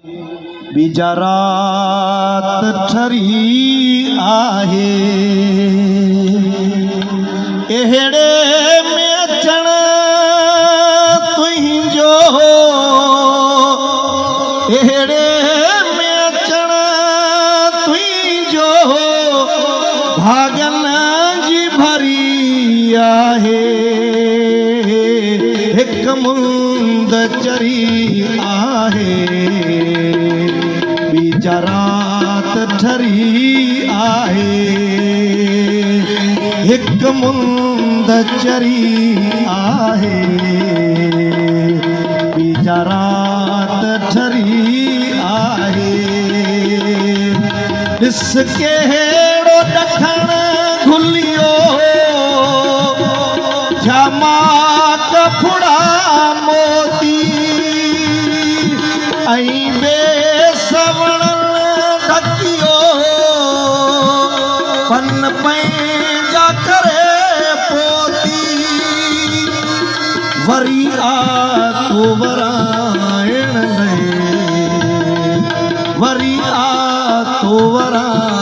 बीजा रात ठरी आहे एहड़े में अचण तुंहिंजो एहड़े में अचण तुंहिंजो भागन जी भरी आहे हिक मुंद चरी आहे बीजा रात ठरी आहे हिक मुंद चरी आहे बीजा रात ठरी आहे ॾिस कहिड़ो ॾखण घुलियो जमात फुड़ा मोती ऐं बेसवण ढकियो पन पंहिंजा करे पोती वरी आतो वराइण वरी आतो वराइण